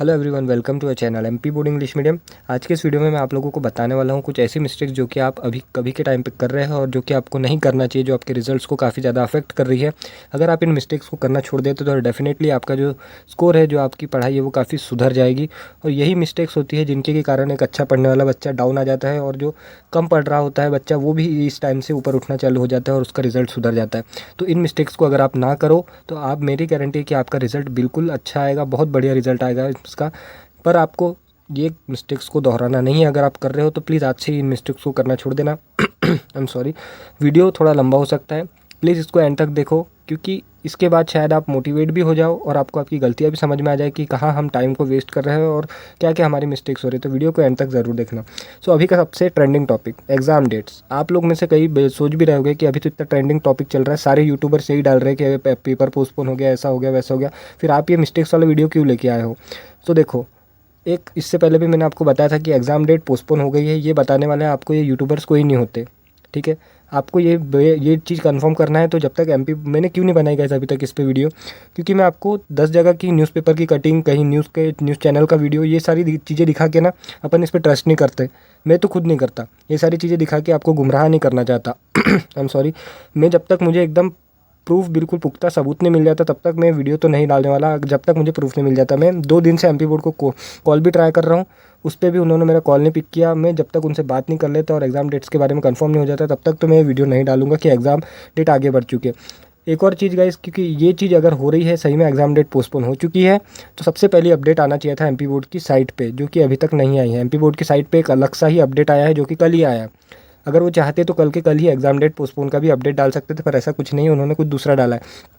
Hello everyone, welcome to a channel MP board English medium. आज के इस video में मैं आप लोगों को बताने वाला हूँ कुछ ऐसी मिस्टेक्स जो कि आप अभी कभी के टाइम पे कर रहे हैं और जो कि आपको नहीं करना चाहिए, जो आपके रिजल्ट्स को काफ़ी ज़्यादा अफेक्ट कर रही है। अगर आप इन मिस्टेक्स को करना छोड़ देते तो डेफिनेटली आपका जो स्कोर है, जो आपकी पढ़ाई है, वो काफ़ी सुधर जाएगी। और यही मिस्टेक्स होती है जिनके के कारण एक अच्छा पढ़ने वाला बच्चा डाउन आ जाता है और जो कम पढ़ रहा होता है बच्चा, वो भी इस टाइम से ऊपर उठना चालू हो जाता है और उसका रिजल्ट सुधर जाता है। तो इन मिस्टेक्स को अगर आप ना करो तो आप, मेरी गारंटी है कि आपका रिजल्ट बिल्कुल अच्छा आएगा, बहुत बढ़िया रिजल्ट आएगा इसका। पर आपको ये मिस्टेक्स को दोहराना नहीं है। अगर आप कर रहे हो तो प्लीज़ आज से इन मिस्टेक्स को करना छोड़ देना। आई एम सॉरी, वीडियो थोड़ा लंबा हो सकता है, प्लीज़ इसको एंड तक देखो, क्योंकि इसके बाद शायद आप मोटिवेट भी हो जाओ और आपको आपकी गलतियाँ भी समझ में आ जाए कि कहाँ हम टाइम को वेस्ट कर रहे हैं और क्या क्या हमारी मिस्टेक्स हो रही है। तो वीडियो को एंड तक ज़रूर देखना। सो अभी का सबसे ट्रेंडिंग टॉपिक एग्जाम डेट्स। आप लोग में से कई सोच भी रहे होंगे कि अभी तो इतना ट्रेंडिंग टॉपिक चल रहा है, सारे यूट्यूबर से ही डाल रहे हैं कि पेपर पोस्टपोन हो गया, ऐसा हो गया, वैसा हो गया, फिर आप ये मिस्टेक्स वाला वीडियो क्यों लेके आए हो। तो देखो, एक इससे पहले भी मैंने आपको बताया था कि एग्ज़ाम डेट पोस्टपोन हो गई है। ये बताने वाले आपको ये यूट्यूबर्स कोई नहीं होते, ठीक है। आपको ये चीज़ कंफर्म करना है तो जब तक एमपी, मैंने क्यों नहीं बनाई गाइस अभी तक इस पे वीडियो, क्योंकि मैं आपको 10 जगह की न्यूज़पेपर की कटिंग, कहीं न्यूज़ चैनल का वीडियो, ये सारी चीज़ें दिखा के ना अपन इस पर ट्रस्ट नहीं करते। मैं तो खुद नहीं करता। ये सारी चीज़ें दिखा के आपको गुमराह नहीं करना चाहता। I am sorry. मैं जब तक मुझे एकदम प्रूफ, बिल्कुल पुख्ता सबूत नहीं मिल जाता तब तक मैं वीडियो तो नहीं डालने वाला। जब तक मुझे प्रूफ नहीं मिल जाता, मैं 2 दिन से एमपी बोर्ड को कॉल भी ट्राई कर रहा हूँ, उस पर भी उन्होंने मेरा कॉल नहीं पिक किया। मैं जब तक उनसे बात नहीं कर लेता और एग्ज़ाम डेट्स के बारे में कंफर्म नहीं हो जाता तब तक तो मैं वीडियो नहीं डालूंगा कि एग्ज़ाम डेट आगे बढ़ चुकी है। एक और चीज़ गाइस, क्योंकि ये चीज़ अगर हो रही है सही में, एग्ज़ाम डेट पोस्टपोन हो चुकी है, तो सबसे पहले अपडेट आना चाहिए था एमपी बोर्ड की साइट पे, जो कि अभी तक नहीं आई है। एमपी बोर्ड की साइट पे एक अलग सा ही अपडेट आया है जो कि कल ही आया है। अगर वो चाहते तो कल के कल ही एग्ज़ाम डेट पोस्टपोन का भी अपडेट डाल सकते थे, पर ऐसा कुछ नहीं है, उन्होंने कुछ दूसरा डाला है।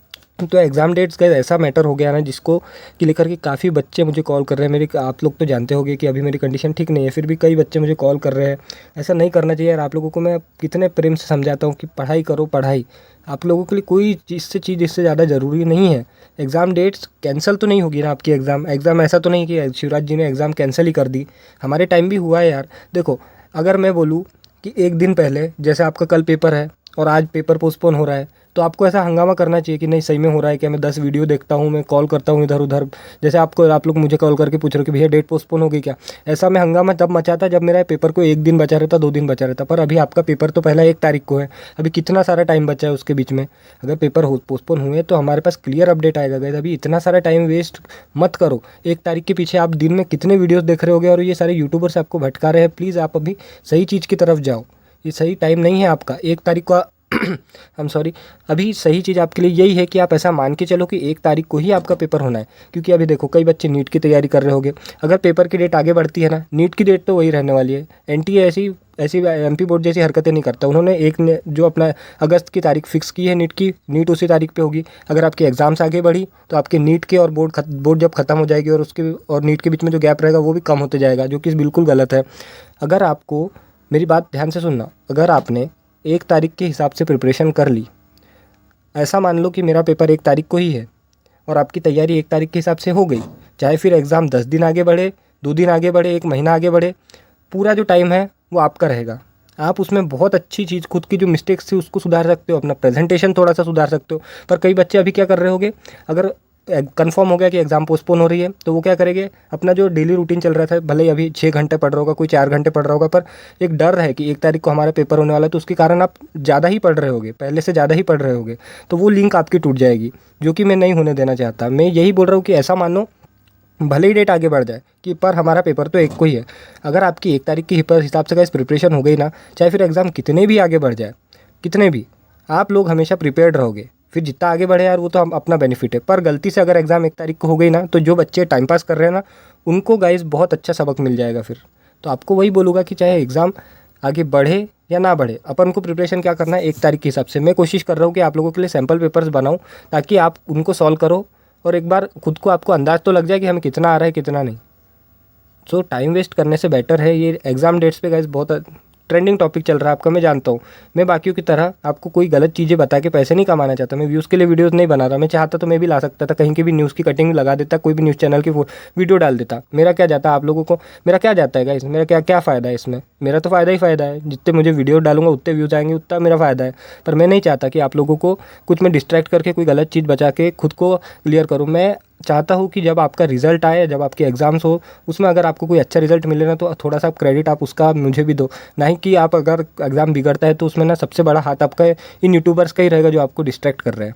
तो एग्ज़ाम डेट्स का ऐसा मैटर हो गया ना, जिसको कि लेकर के काफ़ी बच्चे मुझे कॉल कर रहे हैं। मेरी, आप लोग तो जानते होंगे कि अभी मेरी कंडीशन ठीक नहीं है, फिर भी कई बच्चे मुझे कॉल कर रहे हैं। ऐसा नहीं करना चाहिए यार। आप लोगों को मैं कितने प्रेम से समझाता हूँ कि पढ़ाई करो, पढ़ाई। आप लोगों के लिए कोई चीज़ इससे ज़्यादा ज़रूरी नहीं है। एग्ज़ाम डेट्स कैंसिल तो नहीं होगी ना आपकी। एग्ज़ाम ऐसा तो नहीं कि शिवराज जी ने एग्ज़ाम कैंसिल ही कर दी। हमारे टाइम भी हुआ है यार। देखो, अगर मैं बोलूँ कि एक दिन पहले, जैसे आपका कल पेपर है और आज पेपर पोस्टपोन हो रहा है, तो आपको ऐसा हंगामा करना चाहिए कि नहीं सही में हो रहा है क्या। मैं 10 वीडियो देखता हूँ, मैं कॉल करता हूँ इधर उधर। जैसे आप लोग मुझे कॉल करके पूछ रहे हो कि भैया डेट पोस्टपोन हो गई क्या। ऐसा मैं हंगामा तब मचाता जब मेरा पेपर को 1 दिन बचा रहता, 2 दिन बचा रहता। पर अभी आपका पेपर तो पहला 1 तारीख को है, अभी कितना सारा टाइम बचा है उसके बीच में। अगर पेपर पोस्टपोन हुए तो हमारे पास क्लियर अपडेट आएगा गाइस। अभी इतना सारा टाइम वेस्ट मत करो। 1 तारीख के पीछे आप दिन में कितने वीडियोज़ देख रहे होगे और ये सारे यूट्यूबर्स आपको भटका रहे हैं। प्लीज़ आप अभी सही चीज़ की तरफ जाओ। ये सही टाइम नहीं है आपका 1 तारीख को। I am sorry. अभी सही चीज़ आपके लिए यही है कि आप ऐसा मान के चलो कि 1 तारीख को ही आपका पेपर होना है। क्योंकि अभी देखो, कई बच्चे नीट की तैयारी कर रहे होंगे। अगर पेपर की डेट आगे बढ़ती है ना, नीट की डेट तो वही रहने वाली है। एनटीए ऐसी ऐसी एमपी बोर्ड जैसी हरकतें नहीं करता। उन्होंने जो अपना अगस्त की तारीख फिक्स की है नीट की, नीट उसी तारीख पे होगी। अगर आपकी एग्ज़ाम्स आगे बढ़ी तो आपके नीट के और बोर्ड जब खत्म हो जाएगी और नीट के बीच में जो गैप रहेगा वो भी कम होते जाएगा, जो कि बिल्कुल गलत है। अगर आपको, मेरी बात ध्यान से सुनना, अगर आपने 1 तारीख के हिसाब से प्रिपरेशन कर ली, ऐसा मान लो कि मेरा पेपर 1 तारीख को ही है और आपकी तैयारी 1 तारीख के हिसाब से हो गई, चाहे फिर एग्ज़ाम 10 दिन आगे बढ़े, 2 दिन आगे बढ़े, 1 महीना आगे बढ़े, पूरा जो टाइम है वो आपका रहेगा। आप उसमें बहुत अच्छी चीज़, खुद की जो मिस्टेक्स थी उसको सुधार सकते हो, अपना प्रेजेंटेशन थोड़ा सा सुधार सकते हो। पर कई बच्चे अभी क्या कर रहे होंगे, अगर कंफर्म हो गया कि एग्ज़ाम पोस्टपोन हो रही है तो वो क्या करेंगे, अपना जो डेली रूटीन चल रहा था, भले ही अभी 6 घंटे पढ़ रहा होगा, कोई 4 घंटे पढ़ रहा होगा, पर एक डर है कि 1 तारीख को हमारा पेपर होने वाला है, तो उसके कारण आप ज़्यादा ही पढ़ रहे होगे, पहले से ज़्यादा ही पढ़ रहे होगे, तो वो लिंक आपकी टूट जाएगी, जो कि मैं नहीं होने देना चाहता। मैं यही बोल रहा हूँ कि ऐसा मानो, भले ही डेट आगे बढ़ जाए कि पर हमारा पेपर तो 1 को ही है। अगर आपकी 1 तारीख के हिसाब से गाइस प्रिपरेशन हो गई ना, चाहे फिर एग्ज़ाम कितने भी आगे बढ़ जाए, कितने भी, आप लोग हमेशा प्रिपेयर्ड रहोगे। फिर जितना आगे बढ़े यार वो तो हम अपना बेनिफिट है। पर गलती से अगर एग्ज़ाम 1 तारीख को हो गई ना, तो जो बच्चे टाइम पास कर रहे हैं ना, उनको गाइस बहुत अच्छा सबक मिल जाएगा फिर। तो आपको वही बोलूँगा कि चाहे एग्ज़ाम आगे बढ़े या ना बढ़े, अपन को प्रिपरेशन क्या करना है 1 तारीख के हिसाब से। मैं कोशिश कर रहा हूँ कि आप लोगों के लिए सैम्पल पेपर्स बनाऊँ ताकि आप उनको सॉल्व करो और एक बार खुद को आपको अंदाज़ तो लग जाए कि हमें कितना आ रहा है कितना नहीं। सो टाइम वेस्ट करने से बेटर है ये एग्ज़ाम डेट्स पे गाइस बहुत ट्रेंडिंग टॉपिक चल रहा है आपका, मैं जानता हूँ। मैं बाकियों की तरह आपको कोई गलत चीज़ें बता के पैसे नहीं कमाना चाहता। मैं व्यूज़ के लिए वीडियोस नहीं बना रहा। मैं चाहता तो मैं भी ला सकता था, कहीं की भी न्यूज़ की कटिंग लगा देता, कोई भी न्यूज़ चैनल की वीडियो डाल देता। मेरा क्या जाता है आप लोगों को, मेरा क्या जाता है गाइस, मेरा क्या क्या फ़ायदा है इसमें। मेरा तो फ़ायदा ही फ़ायदा है, जितने मुझे वीडियो डालूंगा उतने व्यूज़ आएंगे, उतना मेरा फ़ायदा है। पर मैं नहीं चाहता कि आप लोगों को कुछ मैं डिस्ट्रैक्ट करके कोई गलत चीज़ बचा के खुद को क्लियर करूँ। मैं चाहता हूँ कि जब आपका रिज़ल्ट आए, जब आपके एग्ज़ाम्स हो, उसमें अगर आपको कोई अच्छा रिज़ल्ट मिले ना तो थोड़ा सा आप क्रेडिट आप उसका मुझे भी दो। ना ही कि आप अगर एग्ज़ाम बिगड़ता है तो उसमें ना सबसे बड़ा हाथ आपका इन यूट्यूबर्स का ही रहेगा जो आपको डिस्ट्रैक्ट कर रहे हैं।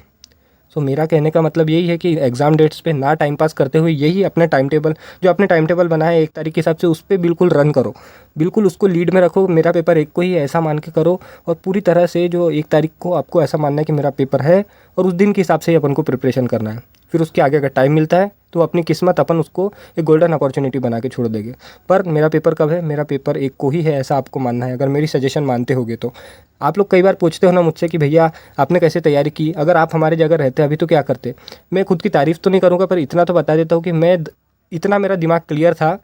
सो मेरा कहने का मतलब यही है कि एग्ज़ाम डेट्स पे ना टाइम पास करते हुए यही अपने टाइम टेबल, जो आपने टाइम टेबल बनाया है 1 तारीख के हिसाब से, उस पे बिल्कुल रन करो, बिल्कुल उसको लीड में रखो। मेरा पेपर 1 को ही ऐसा मान के करो और पूरी तरह से जो 1 तारीख को आपको ऐसा मानना है कि मेरा पेपर है और उस दिन के हिसाब से ही अपन को प्रिपरेशन करना है। फिर उसके आगे अगर टाइम मिलता है तो अपनी किस्मत अपन उसको एक गोल्डन अपॉर्चुनिटी बना के छोड़ देंगे। पर मेरा पेपर कब है? मेरा पेपर 1 को ही है, ऐसा आपको मानना है अगर मेरी सजेशन मानते होगे तो। आप लोग कई बार पूछते हो ना मुझसे कि भैया आपने कैसे तैयारी की, अगर आप हमारी जगह रहते अभी तो क्या करते। मैं खुद की तारीफ़ तो नहीं करूँगा पर इतना तो बता देता हूँ कि इतना मेरा दिमाग क्लियर था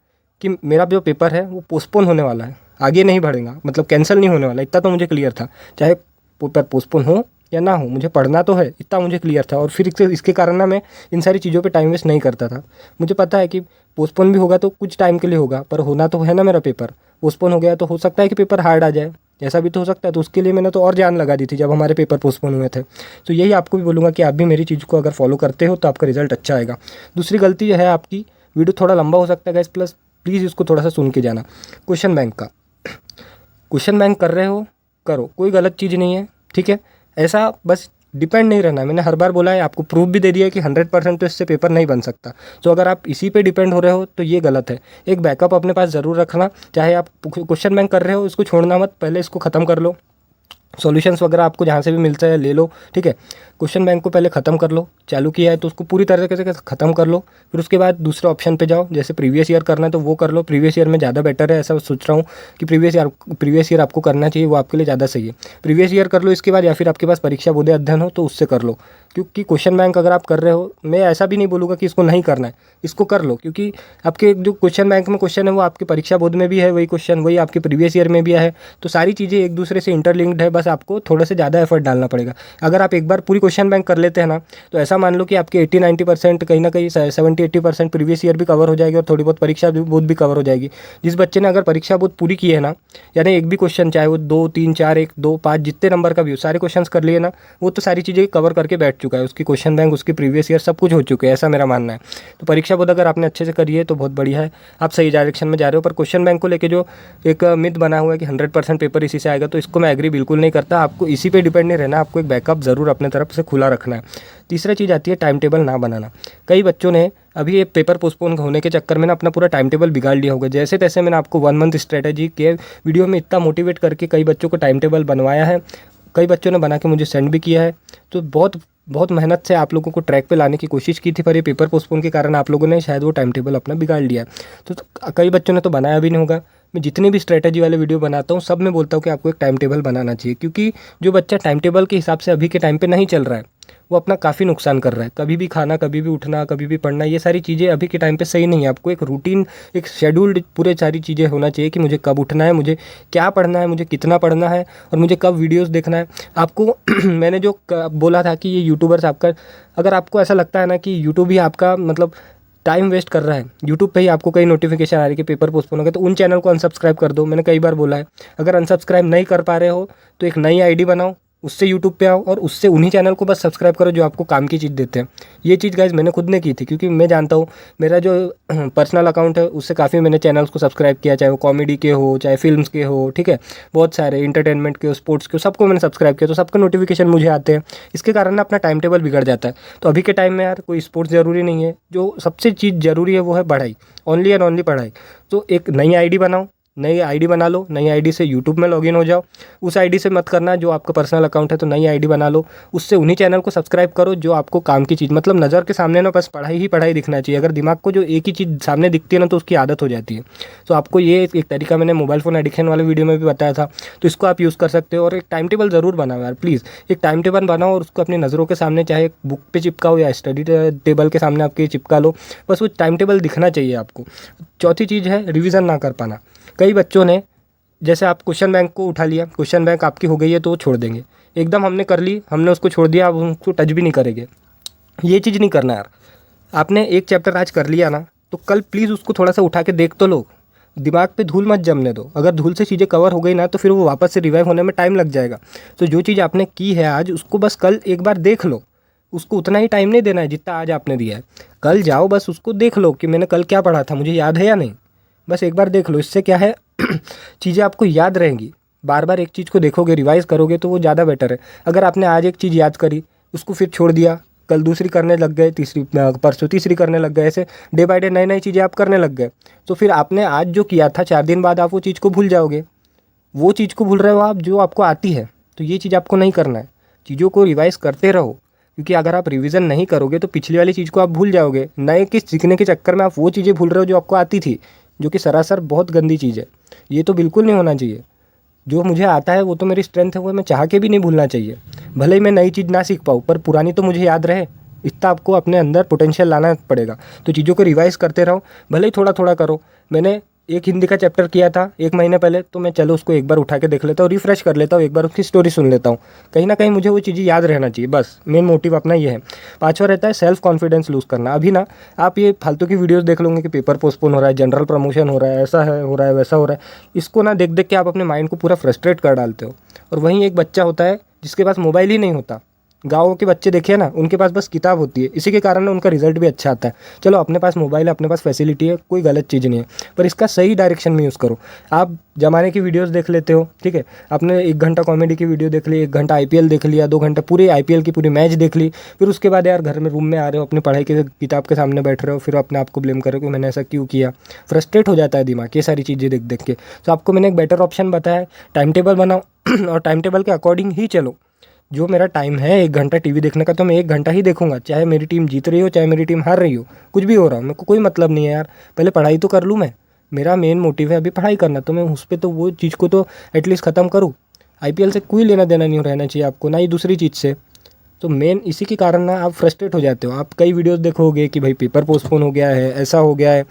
कि मेरा जो पेपर है वो पोस्टपोन होने वाला है, आगे नहीं बढ़ेगा, मतलब कैंसिल नहीं होने वाला, इतना तो मुझे क्लियर था। चाहे पेपर पोस्टपोन हो या ना हो, मुझे पढ़ना तो है, इतना मुझे क्लियर था। और फिर इसके कारण ना मैं इन सारी चीज़ों पे टाइम वेस्ट नहीं करता था। मुझे पता है कि पोस्टपोन भी होगा तो कुछ टाइम के लिए होगा, पर होना तो है ना मेरा पेपर। पोस्टपोन हो गया तो हो सकता है कि पेपर हार्ड आ जाए, ऐसा भी तो हो सकता है। तो उसके लिए मैंने तो और जान लगा दी थी जब हमारे पेपर पोस्टपोन हुए थे। तो यही आपको भी बोलूँगा कि आप भी मेरी चीज़ को अगर फॉलो करते हो तो आपका रिजल्ट अच्छा आएगा। दूसरी गलती है आपकी, वीडियो थोड़ा लंबा हो सकता है गाइस, प्लस प्लीज़ इसको थोड़ा सा सुन के जाना। क्वेश्चन बैंक का, क्वेश्चन बैंक कर रहे हो करो, कोई गलत चीज़ नहीं है, ठीक है। ऐसा बस डिपेंड नहीं रहना। मैंने हर बार बोला है, आपको प्रूफ भी दे दिया है कि 100% तो इससे पेपर नहीं बन सकता। तो अगर आप इसी पे डिपेंड हो रहे हो तो ये गलत है। एक बैकअप अपने पास ज़रूर रखना। चाहे आप क्वेश्चन बैंक कर रहे हो, इसको छोड़ना मत, पहले इसको ख़त्म कर लो। सॉल्यूशंस वगैरह आपको जहाँ से भी मिलता है ले लो, ठीक है। क्वेश्चन बैंक को पहले ख़त्म कर लो, चालू किया है तो उसको पूरी तरीके से ख़त्म कर लो। फिर उसके बाद दूसरे ऑप्शन पे जाओ, जैसे प्रीवियस ईयर करना है तो वो कर लो। प्रीवियस ईयर में ज़्यादा बेटर है, ऐसा सोच रहा हूँ कि प्रीवियस ईयर आपको करना चाहिए, वो आपके लिए ज़्यादा सही है। प्रीवियस ईयर कर लो इसके बाद, या फिर आपके पास परीक्षा बोधे अध्ययन हो तो उससे कर लो। क्योंकि क्वेश्चन बैंक अगर आप कर रहे हो, मैं ऐसा भी नहीं बोलूँगा कि इसको नहीं करना है, इसको कर लो। क्योंकि आपके जो क्वेश्चन बैंक में क्वेश्चन है वो आपके परीक्षा बोध में भी है वही क्वेश्चन, वही आपके प्रीवियस ईयर में भी है। तो सारी चीज़ें एक दूसरे से इंटरलिंक्ड है, बस आपको थोड़े से ज़्यादा एफर्ट डालना पड़ेगा। अगर आप एक बार पूरी क्वेश्चन बैंक कर लेते हैं ना, तो ऐसा मान लो कि आपके 80-90% कहीं ना कहीं 70-80% प्रीवियस ईयर भी कवर हो जाएगी और थोड़ी बहुत परीक्षा बोध भी कवर हो जाएगी। जिस बच्चे ने अगर परीक्षा बोध पूरी की है ना, यानी एक भी क्वेश्चन, चाहे वो 2, 3, 4, 1, 2, 5 जितने नंबर का भी हो, सारे क्वेश्चन कर लिए ना, वो तो सारी चीज़ें कवर करके बैठ चुका है। उसकी क्वेश्चन बैंक, उसकी प्रीवियस ईयर सब कुछ हो चुके हैं, ऐसा मेरा मानना है। तो परीक्षा बोध अगर आपने अच्छे से करी है तो बहुत बढ़िया है, आप सही डायरेक्शन में जा रहे हो। पर क्वेश्चन बैंक को लेकर जो एक मिथ बना हुआ है कि 100% पेपर इसी से आएगा, तो इसको मैं एग्री बिल्कुल नहीं करता। आपको इसी पे डिपेंड नहीं रहना, आपको एक बैकअप ज़रूर अपने तरफ से खुला रखना है। तीसरा चीज़ आती है टाइम टेबल ना बनाना। कई बच्चों ने अभी ये पेपर पोस्टपोन होने के चक्कर में ना अपना पूरा टाइम टेबल बिगाड़ लिया होगा। जैसे तैसे मैंने आपको 1 मंथ स्ट्रेटेजी के वीडियो में इतना मोटिवेट करके कई बच्चों को टाइम टेबल बनवाया है, कई बच्चों ने बना के मुझे सेंड भी किया है। तो बहुत बहुत मेहनत से आप लोगों को ट्रैक पे लाने की कोशिश की थी, पर ये पेपर पोस्टपोन के कारण आप लोगों ने शायद वो टाइम टेबल अपना बिगाड़ लिया। तो कई बच्चों ने तो बनाया भी नहीं होगा। मैं जितने भी स्ट्रेटजी वाले वीडियो बनाता हूँ सब में बोलता हूँ कि आपको एक टाइम टेबल बनाना चाहिए, क्योंकि जो बच्चा टाइम टेबल के हिसाब से अभी के टाइम पे नहीं चल रहा है वो अपना काफ़ी नुकसान कर रहा है। कभी भी खाना, कभी भी उठना, कभी भी पढ़ना, ये सारी चीज़ें अभी के टाइम पे सही नहीं है। आपको एक रूटीन, एक शेड्यूल्ड पूरे सारी चीज़ें होना चाहिए कि मुझे कब उठना है, मुझे क्या पढ़ना है, मुझे कितना पढ़ना है और मुझे कब वीडियोस देखना है। आपको मैंने जो बोला था कि ये यूट्यूबर्स आपका, अगर आपको ऐसा लगता है ना कि यूट्यूब ही आपका मतलब टाइम वेस्ट कर रहा है, यूट्यूब पे ही आपको कई नोटिफिकेशन आ रही है कि पेपर पोस्टपोन हो गया, तो उन चैनल को अनसब्सक्राइब कर दो। मैंने कई बार बोला है, अगर अनसब्सक्राइब नहीं कर पा रहे हो तो एक नई आईडी बनाओ, उससे यूट्यूब पे आओ और उससे उन्हीं चैनल को बस सब्सक्राइब करो जो आपको काम की चीज़ देते हैं। ये चीज़ गाइज मैंने खुद ने की थी, क्योंकि मैं जानता हूँ मेरा जो पर्सनल अकाउंट है उससे काफ़ी मैंने चैनल्स को सब्सक्राइब किया, चाहे वो कॉमेडी के हो, चाहे फिल्म्स के हो, ठीक है, बहुत सारे इंटरटेनमेंट के हो, स्पोर्ट्स के हो, सबको मैंने सब्सक्राइब किया, तो सबके नोटिफिकेशन मुझे आते हैं। इसके कारण ना अपना टाइम टेबल बिगड़ जाता है। तो अभी के टाइम में यार कोई स्पोर्ट्स ज़रूरी नहीं है, जो सबसे चीज़ ज़रूरी है वो है पढ़ाई, ओनली एंड ओनली पढ़ाई। तो एक नई आईडी बनाओ, नई आईडी बना लो, नई आईडी से यूट्यूब में लॉगिन हो जाओ। उस आईडी से मत करना जो आपका पर्सनल अकाउंट है, तो नई आईडी बना लो, उससे उन्हीं चैनल को सब्सक्राइब करो जो आपको काम की चीज़, मतलब नज़र के सामने ना बस पढ़ाई ही पढ़ाई दिखना चाहिए। अगर दिमाग को जो एक ही चीज़ सामने दिखती है ना तो उसकी आदत हो जाती है। तो आपको ये एक तरीका मैंने मोबाइल फ़ोन एडिक्शन वाले वीडियो में भी बताया था, तो इसको आप यूज़ कर सकते हो। और एक टाइम टेबल ज़रूर बनाओ यार, प्लीज़ एक टाइम टेबल बनाओ और उसको अपनी नज़रों के सामने, चाहे बुक पे चिपकाओ या स्टडी टेबल के सामने आपके चिपका लो, बस वो टाइम टेबल दिखना चाहिए आपको। चौथी चीज़ है रिविज़न ना कर पाना। कई बच्चों ने, जैसे आप क्वेश्चन बैंक को उठा लिया, क्वेश्चन बैंक आपकी हो गई है तो वो छोड़ देंगे, एकदम हमने कर ली, हमने उसको छोड़ दिया, अब उसको टच भी नहीं करेंगे। ये चीज़ नहीं करना यार। आपने एक चैप्टर आज कर लिया ना, तो कल प्लीज़ उसको थोड़ा सा उठा के देख तो लो, दिमाग पे धूल मत जमने दो। अगर धूल से चीज़ें कवर हो गई ना तो फिर वो वापस से रिवाइव होने में टाइम लग जाएगा। तो जो चीज़ आपने की है आज, उसको बस कल एक बार देख लो, उसको उतना ही टाइम नहीं देना है जितना आज आपने दिया है। कल जाओ बस उसको देख लो कि मैंने कल क्या पढ़ा था, मुझे याद है या नहीं, बस एक बार देख लो। इससे क्या है चीज़ें आपको याद रहेंगी। बार बार एक चीज़ को देखोगे, रिवाइज़ करोगे तो वो ज़्यादा बेटर है। अगर आपने आज एक चीज़ याद करी, उसको फिर छोड़ दिया, कल दूसरी करने लग गए, तीसरी परसों तीसरी करने लग गए, ऐसे डे बाय डे नई नई चीज़ें आप करने लग गए, तो फिर आपने आज जो किया था 4 दिन बाद आप वो चीज़ को भूल जाओगे। वो चीज़ को भूल रहे हो आप जो आपको आती है, तो ये चीज़ आपको नहीं करना है। चीज़ों को रिवाइज़ करते रहो, क्योंकि अगर आप रिवीजन नहीं करोगे तो पिछली वाली चीज़ को आप भूल जाओगे। नए के सीखने के चक्कर में आप वो चीज़ें भूल रहे हो जो आपको आती थी, जो कि सरासर बहुत गंदी चीज़ है। ये तो बिल्कुल नहीं होना चाहिए। जो मुझे आता है वो तो मेरी स्ट्रेंथ है, वो मैं चाह के भी नहीं भूलना चाहिए। भले ही मैं नई चीज़ ना सीख पाऊँ, पर पुरानी तो मुझे याद रहे। इतना आपको अपने अंदर पोटेंशियल लाना पड़ेगा। तो चीज़ों को रिवाइज़ करते रहो, भले ही थोड़ा थोड़ा करो। मैंने एक हिंदी का चैप्टर किया था 1 महीने पहले, तो मैं चलो उसको एक बार उठा के देख लेता हूँ, रिफ्रेश कर लेता हूँ, एक बार उसकी स्टोरी सुन लेता हूँ। कहीं ना कहीं मुझे वो चीज़ें याद रहना चाहिए, बस मेन मोटिव अपना ये है। 5वां रहता है सेल्फ कॉन्फिडेंस लूज़ करना। अभी ना आप ये फालतू की वीडियोस देख लोगे कि पेपर पोस्टपोन हो रहा है, जनरल प्रमोशन हो रहा है, ऐसा है हो रहा है, वैसा हो रहा है। इसको ना देख देख के आप अपने माइंड को पूरा फ्रस्ट्रेट कर डालते हो। और वहीं एक बच्चा होता है जिसके पास मोबाइल ही नहीं होता। गाँव के बच्चे देखिए ना, उनके पास बस किताब होती है, इसी के कारण उनका रिजल्ट भी अच्छा आता है। चलो अपने पास मोबाइल है, अपने पास फैसिलिटी है, कोई गलत चीज़ नहीं है, पर इसका सही डायरेक्शन में यूज़ करो। आप ज़माने की वीडियोस देख लेते हो, ठीक है, आपने 1 घंटा कॉमेडी की वीडियो देख ली, 1 घंटा IPL देख लिया, 2 घंटे पूरे IPL की पूरी मैच देख ली, फिर उसके बाद यार घर में रूम में आ रहे हो, अपनी पढ़ाई की किताब के सामने बैठ रहे हो, फिर अपने आप को ब्लेम करो कि मैंने ऐसा क्यों किया। फ्रस्ट्रेट हो जाता है दिमाग ये सारी चीज़ें देख देख के। तो आपको मैंने एक बेटर ऑप्शन बताया, टाइम टेबल बनाओ और टाइम टेबल के अकॉर्डिंग ही चलो। जो मेरा टाइम है 1 घंटा टीवी देखने का, तो मैं 1 घंटा ही देखूंगा, चाहे मेरी टीम जीत रही हो, चाहे मेरी टीम हार रही हो, कुछ भी हो रहा हो, मेरे को कोई मतलब नहीं है यार। पहले पढ़ाई तो कर लूँ मैं, मेरा मेन मोटिव है अभी पढ़ाई करना, तो मैं उस पर तो वो चीज़ को तो एटलीस्ट ख़त्म करूँ। IPL से कोई लेना देना नहीं रहना चाहिए आपको, ना ही दूसरी चीज़ से। तो मेन इसी के कारण ना आप फ्रस्ट्रेट हो जाते हो। आप कई वीडियोस देखोगे कि भाई पेपर पोस्टपोन हो गया है, ऐसा हो गया है।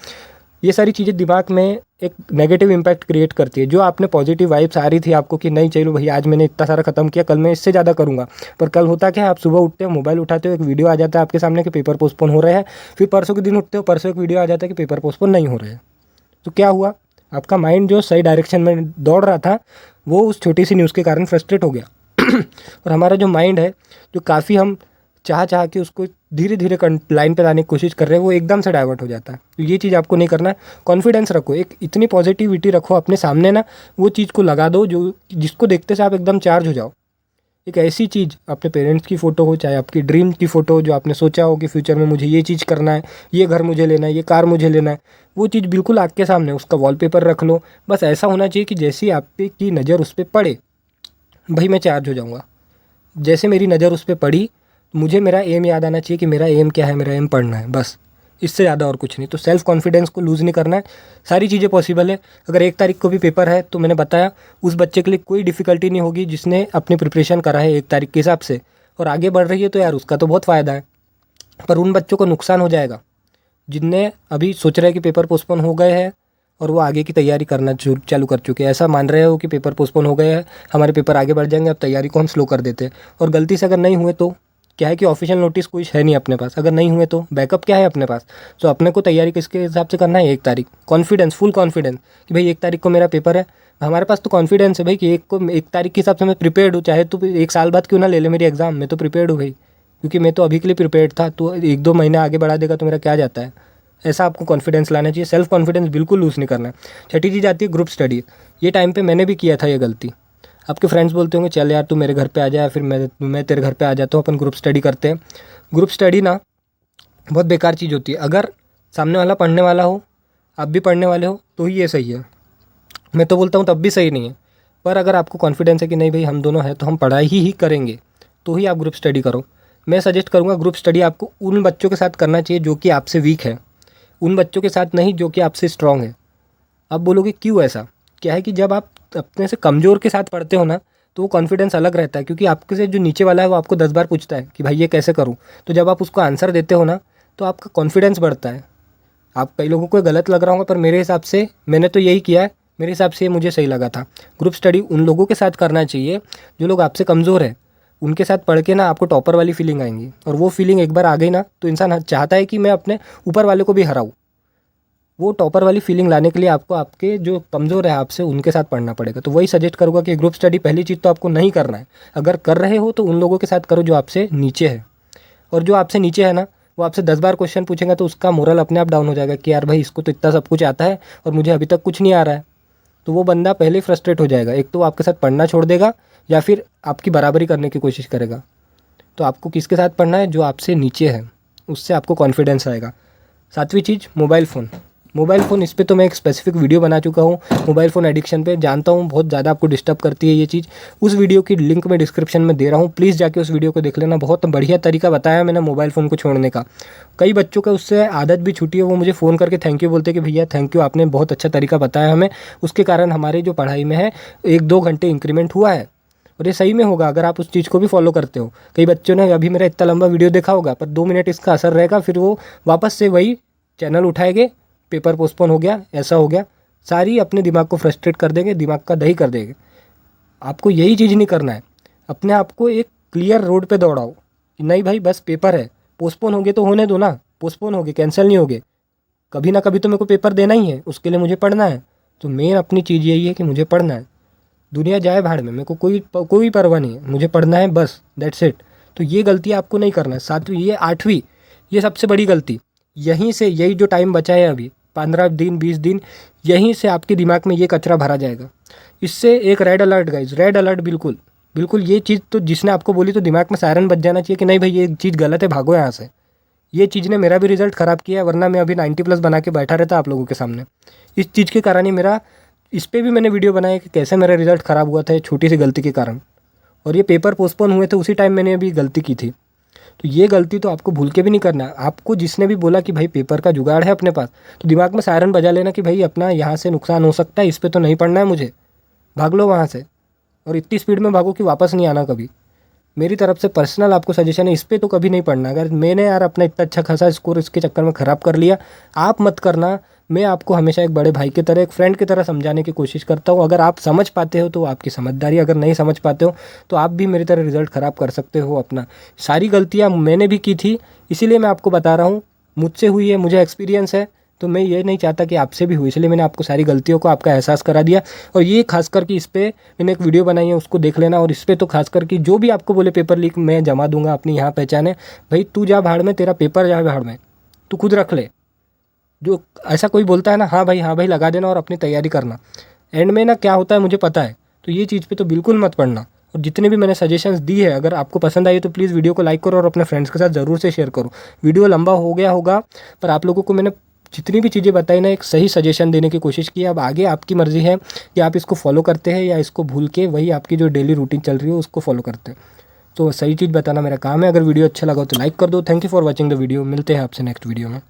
ये सारी चीज़ें दिमाग में एक नेगेटिव इम्पैक्ट क्रिएट करती है। जो आपने पॉजिटिव वाइब्स आ रही थी आपको कि नहीं चलो भाई आज मैंने इतना सारा खत्म किया, कल मैं इससे ज़्यादा करूँगा, पर कल होता क्या है, आप सुबह उठते हो, मोबाइल उठाते हो, एक वीडियो आ जाता है आपके सामने कि पेपर पोस्टपोन हो रहे हैं। फिर परसों के दिन उठते हो, परसों एक वीडियो आ जाता है कि पेपर पोस्टपोन नहीं हो रहे हैं। तो क्या हुआ, आपका माइंड जो सही डायरेक्शन में दौड़ रहा था वो उस छोटी सी न्यूज़ के कारण फ्रस्ट्रेट हो गया। और हमारा जो माइंड है, जो काफ़ी हम चाह चाह के उसको धीरे धीरे लाइन पे लाने की कोशिश कर रहे हैं, वो एकदम से डाइवर्ट हो जाता है। तो ये चीज़ आपको नहीं करना है। कॉन्फिडेंस रखो, एक इतनी पॉजिटिविटी रखो अपने सामने ना, वो चीज़ को लगा दो जो जिसको देखते से आप एकदम चार्ज हो जाओ। एक ऐसी चीज़, अपने पेरेंट्स की फ़ोटो हो, चाहे आपकी ड्रीम की फ़ोटो हो, जो आपने सोचा हो कि फ्यूचर में मुझे ये चीज़ करना है, ये घर मुझे लेना है, ये कार मुझे लेना है, वो चीज़ बिल्कुल आँख के सामने, उसका वॉलपेपर रख लो। बस ऐसा होना चाहिए कि जैसी आप पे की नज़र उस पर पड़े, भाई मैं चार्ज हो जाऊँगा। जैसे मेरी नज़र उस पर पड़ी, मुझे मेरा एम याद आना चाहिए कि मेरा एम क्या है, मेरा एम पढ़ना है, बस इससे ज़्यादा और कुछ नहीं। तो सेल्फ कॉन्फिडेंस को लूज़ नहीं करना है, सारी चीज़ें पॉसिबल है। अगर 1 तारीख को भी पेपर है तो मैंने बताया उस बच्चे के लिए कोई डिफ़िकल्टी नहीं होगी जिसने अपनी प्रिपरेशन करा है 1 तारीख के हिसाब से और आगे बढ़ रही है, तो यार उसका तो बहुत फ़ायदा है। पर उन बच्चों को नुकसान हो जाएगा जिनने अभी सोच रहे हैं कि पेपर पोस्टपोन हो गए हैं और वो आगे की तैयारी करना चालू कर चुके हैं। ऐसा मान रहे हो कि पेपर पोस्टपोन हो गए हैं, हमारे पेपर आगे बढ़ जाएंगे, अब तैयारी को हम स्लो कर देते हैं। और गलती से अगर नहीं हुए तो क्या है कि ऑफिशियल नोटिस कुछ है नहीं अपने पास, अगर नहीं हुए तो बैकअप क्या है अपने पास। तो अपने को तैयारी किसके हिसाब से करना है, 1 तारीख, कॉन्फिडेंस, फुल कॉन्फिडेंस कि भाई 1 तारीख को मेरा पेपर है। हमारे पास तो कॉन्फिडेंस है भाई कि 1 तारीख के हिसाब से मैं प्रिपेयर्ड हूँ, चाहे तो 1 साल बाद क्यों ना ले ले मेरी एग्ज़ाम, मैं तो प्रिपेयर्ड हूँ भाई, क्योंकि मैं तो अभी के लिए प्रिपेयर्ड था। तो 1-2 महीने आगे बढ़ा देगा तो मेरा क्या जाता है। ऐसा आपको कॉन्फिडेंस लाना चाहिए, सेल्फ कॉन्फिडेंस बिल्कुल लूज़ नहीं करना है। छठी चीज़ आती है ग्रुप स्टडी। ये टाइम पे मैंने भी किया था ये गलती। आपके फ्रेंड्स बोलते होंगे चल यार तू मेरे घर पे आ जा, फिर मैं तेरे घर पे आ जाता हूँ, अपन ग्रुप स्टडी करते हैं। ग्रुप स्टडी ना बहुत बेकार चीज़ होती है। अगर सामने वाला पढ़ने वाला हो, आप भी पढ़ने वाले हो, तो ही ये सही है। मैं तो बोलता हूँ तब भी सही नहीं है। पर अगर आपको कॉन्फिडेंस है कि नहीं भाई हम दोनों हैं तो हम पढ़ाई ही करेंगे, तो ही आप ग्रुप स्टडी करो। मैं सजेस्ट करूँगा ग्रुप स्टडी आपको उन बच्चों के साथ करना चाहिए जो कि आपसे वीक है, उन बच्चों के साथ नहीं जो कि आपसे स्ट्रांग है। आप बोलोगे क्यों ऐसा, क्या है कि जब आप अपने से कमज़ोर के साथ पढ़ते हो ना, तो वो कॉन्फिडेंस अलग रहता है, क्योंकि आपके से जो नीचे वाला है वो आपको 10 बार पूछता है कि भाई ये कैसे करूँ। तो जब आप उसको आंसर देते हो ना, तो आपका कॉन्फिडेंस बढ़ता है। आप कई लोगों को गलत लग रहा होगा, पर मेरे हिसाब से मैंने तो यही किया है, मेरे हिसाब से मुझे सही लगा था। ग्रुप स्टडी उन लोगों के साथ करना चाहिए जो लोग आपसे कमज़ोर है। उनके साथ पढ़ के ना आपको टॉपर वाली फीलिंग आएंगी, और वो फीलिंग एक बार आ गई ना, तो इंसान चाहता है कि मैं अपने ऊपर वाले को भी हराऊँ। वो टॉपर वाली फीलिंग लाने के लिए आपको आपके जो कमज़ोर है आपसे, उनके साथ पढ़ना पड़ेगा। तो वही सजेस्ट करूँगा कि ग्रुप स्टडी पहली चीज़ तो आपको नहीं करना है। अगर कर रहे हो तो उन लोगों के साथ करो जो आपसे नीचे है। और जो आपसे नीचे है ना, वो आपसे 10 बार क्वेश्चन पूछेगा तो उसका मोरल अपने आप डाउन हो जाएगा कि यार भाई इसको तो इतना सब कुछ आता है और मुझे अभी तक कुछ नहीं आ रहा है। तो वो बंदा पहले ही फ्रस्ट्रेट हो जाएगा। एक तो वो आपके साथ पढ़ना छोड़ देगा या फिर आपकी बराबरी करने की कोशिश करेगा। तो आपको किसके साथ पढ़ना है? जो आपसे नीचे है, उससे आपको कॉन्फिडेंस आएगा। सातवीं चीज़, मोबाइल फ़ोन। मोबाइल फ़ोन, इस पे तो मैं एक स्पेसिफिक वीडियो बना चुका हूँ मोबाइल फ़ोन एडिक्शन पे। जानता हूँ बहुत ज़्यादा आपको डिस्टर्ब करती है ये चीज़। उस वीडियो की लिंक मैं डिस्क्रिप्शन में दे रहा हूँ, प्लीज़ जाके उस वीडियो को देख लेना। बहुत बढ़िया तरीका बताया मैंने मोबाइल फ़ोन को छोड़ने का। कई बच्चों का उससे आदत भी छूटी है, वो मुझे फ़ोन करके थैंक यू बोलते कि भैया थैंक यू, आपने बहुत अच्छा तरीका बताया हमें, उसके कारण हमारी जो पढ़ाई में है 1-2 घंटे इंक्रीमेंट हुआ है। और ये सही में होगा अगर आप उस चीज़ को भी फॉलो करते हो। कई बच्चों ने अभी मेरा इतना लंबा वीडियो देखा होगा, पर 2 मिनट इसका असर रहेगा, फिर वो वापस से वही चैनल उठाएंगे, पेपर पोस्टपोन हो गया, ऐसा हो गया, सारी अपने दिमाग को फ्रस्ट्रेट कर देंगे, दिमाग का दही कर देंगे। आपको यही चीज़ नहीं करना है। अपने आप को एक क्लियर रोड पे दौड़ाओ कि नहीं भाई बस पेपर है, पोस्टपोन हो गए तो होने दो ना, पोस्टपोन हो गए, कैंसिल नहीं हो गए, कभी ना कभी तो मेरे को पेपर देना ही है, उसके लिए मुझे पढ़ना है। तो मेन अपनी चीज़ यही है कि मुझे पढ़ना है। दुनिया जाए भाड़ में, मेरे को कोई परवाह नहीं है, मुझे पढ़ना है बस, दैट्स इट। तो ये गलती आपको नहीं करना है। सातवीं, ये आठवीं, ये सबसे बड़ी गलती। यहीं से, यही जो टाइम बचा है अभी 15 दिन 20 दिन, यहीं से आपके दिमाग में ये कचरा भरा जाएगा। इससे एक red alert guys, red alert, बिल्कुल बिल्कुल। ये चीज़ तो जिसने आपको बोली तो दिमाग में सायरन बज जाना चाहिए कि नहीं भाई ये चीज़ गलत है, भागो यहाँ से। ये चीज़ ने मेरा भी रिजल्ट ख़राब किया है, वरना मैं अभी 90+ बना के बैठा रहता आप लोगों के सामने। इस चीज़ के कारण ही मेरा, इस पे भी मैंने वीडियो बनाया कि कैसे मेरा रिजल्ट ख़राब हुआ था छोटी सी गलती के कारण। और ये पेपर पोस्टपोन हुए थे उसी टाइम मैंने अभी गलती की थी। तो ये गलती तो आपको भूल के भी नहीं करना। आपको जिसने भी बोला कि भाई पेपर का जुगाड़ है अपने पास, तो दिमाग में सायरन बजा लेना कि भाई अपना यहाँ से नुकसान हो सकता है, इस पर तो नहीं पढ़ना है मुझे, भाग लो वहाँ से। और इतनी स्पीड में भागो कि वापस नहीं आना कभी। मेरी तरफ से पर्सनल आपको सजेशन है, इस पे तो कभी नहीं पढ़ना। अगर मैंने यार अपना इतना अच्छा खासा स्कोर इसके चक्कर में ख़राब कर लिया, आप मत करना। मैं आपको हमेशा एक बड़े भाई की तरह, एक फ्रेंड की तरह समझाने की कोशिश करता हूँ। अगर आप समझ पाते हो तो आपकी समझदारी, अगर नहीं समझ पाते हो तो आप भी मेरी तरह रिजल्ट ख़राब कर सकते हो अपना। सारी गलतियाँ मैंने भी की थी, इसीलिए मैं आपको बता रहा हूँ। मुझसे हुई है, मुझे एक्सपीरियंस है, तो मैं ये नहीं चाहता कि आपसे भी हो, इसलिए मैंने आपको सारी गलतियों को आपका एहसास करा दिया। और ये खासकर कि इस पर मैंने एक वीडियो बनाई है, उसको देख लेना। और इस पर तो खासकर कि जो भी आपको बोले पेपर लीक मैं जमा दूंगा अपनी यहाँ पहचाने, भाई तू जा भाड़ में, तेरा पेपर जा भाड़ में, तू खुद रख ले। जो ऐसा कोई बोलता है ना, हाँ भाई लगा देना और अपनी तैयारी करना, एंड में ना क्या होता है मुझे पता है। तो ये चीज़ पे तो बिल्कुल मत पढ़ना। और जितने भी मैंने सजेशंस दी है, अगर आपको पसंद आई तो प्लीज़ वीडियो को लाइक करो और अपने फ्रेंड्स के साथ ज़रूर से शेयर करो। वीडियो लंबा हो गया होगा, पर आप लोगों को मैंने जितनी भी चीज़ें बताई ना, एक सही सजेशन देने की कोशिश की है। अब आगे आपकी मर्ज़ी है कि आप इसको फॉलो करते हैं या इसको भूल के वही आपकी जो डेली रूटीन चल रही है उसको फॉलो करते हैं। तो सही चीज़ बताना मेरा काम है। अगर वीडियो अच्छा लगा हो तो लाइक कर दो। Thank you for watching the video. मिलते हैं आपसे नेक्स्ट वीडियो में।